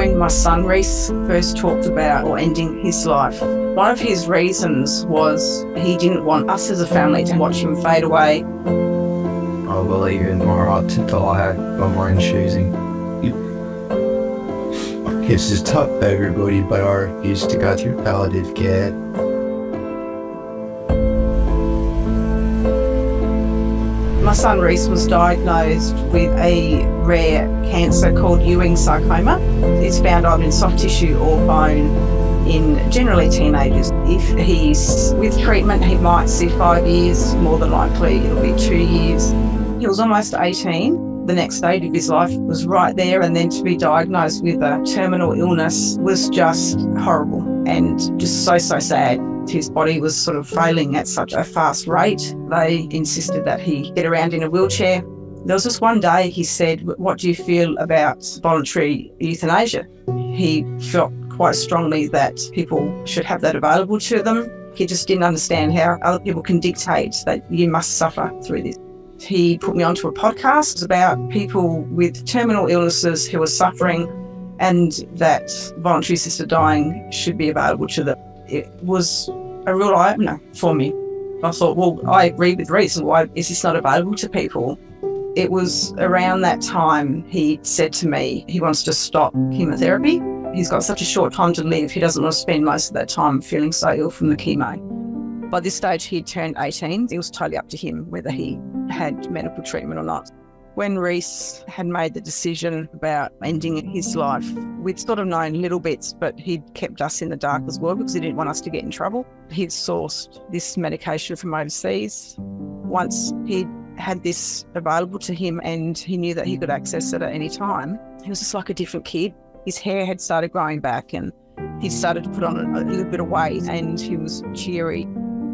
When my son Reese first talked about or ending his life, one of his reasons was he didn't want us as a family to watch him fade away. I believe in my right to die by my own choosing. I guess it's tough for everybody, but I refuse to go through palliative care. My son Reese was diagnosed with a rare cancer called Ewing sarcoma. It's found either in soft tissue or bone in generally teenagers. If he's with treatment, he might see 5 years. More than likely, it'll be 2 years. He was almost 18. The next stage of his life was right there, and then to be diagnosed with a terminal illness was just horrible and just so sad. His body was sort of failing at such a fast rate. They insisted that he get around in a wheelchair. There was just one day he said, "What do you feel about voluntary euthanasia?" He felt quite strongly that people should have that available to them. He just didn't understand how other people can dictate that you must suffer through this. He put me onto a podcast about people with terminal illnesses who are suffering and that voluntary assisted dying should be available to them. It was a real eye-opener for me. I thought, well, I agree with Reese. Why is this not available to people? It was around that time he said to me he wants to stop chemotherapy. He's got such a short time to live. He doesn't want to spend most of that time feeling so ill from the chemo. By this stage, he'd turned 18. It was totally up to him whether he had medical treatment or not. When Reese had made the decision about ending his life, we'd sort of known little bits, but he'd kept us in the dark as well because he didn't want us to get in trouble. He'd sourced this medication from overseas. Once he'd had this available to him and he knew that he could access it at any time, he was just like a different kid. His hair had started growing back and he started to put on a little bit of weight and he was cheery.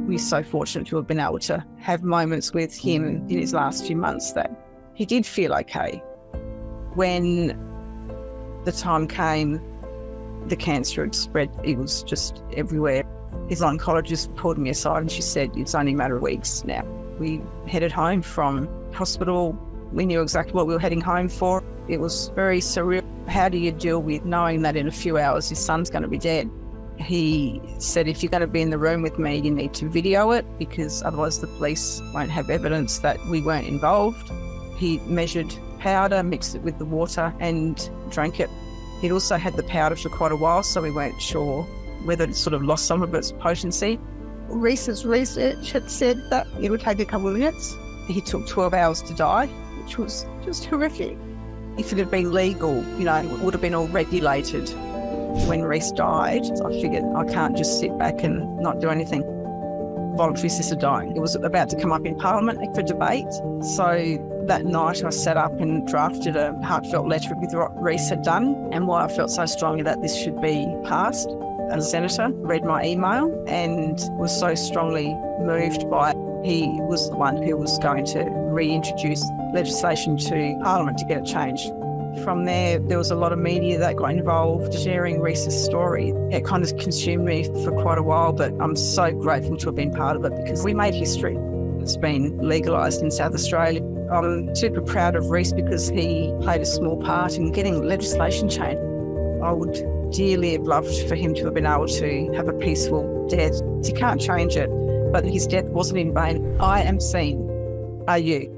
We're so fortunate to have been able to have moments with him in his last few months that he did feel okay. When the time came, the cancer had spread. It was just everywhere. His oncologist pulled me aside and she said, "It's only a matter of weeks now." We headed home from hospital. We knew exactly what we were heading home for. It was very surreal. How do you deal with knowing that in a few hours your son's going to be dead? He said, "If you're going to be in the room with me, you need to video it because otherwise the police won't have evidence that we weren't involved." He measured powder, mixed it with the water and drank it. He'd also had the powder for quite a while, so we weren't sure whether it sort of lost some of its potency. Reese's research had said that it would take a couple of minutes. He took 12 hours to die, which was just horrific. If it had been legal, it would have been all regulated. When Reese died, I figured I can't just sit back and not do anything. Voluntary assisted dying. It was about to come up in Parliament for debate. So that night I sat up and drafted a heartfelt letter with what Reese had done and why I felt so strongly that this should be passed. As a senator, read my email and was so strongly moved by it. He was the one who was going to reintroduce legislation to Parliament to get it changed. From there was a lot of media that got involved sharing Reese's story. It kind of consumed me for quite a while, but I'm so grateful to have been part of it because we made history. It's been legalised in South Australia. I'm super proud of Reese because he played a small part in getting legislation changed. I would dearly have loved for him to have been able to have a peaceful death. You can't change it, but his death wasn't in vain. I am seen. Are you?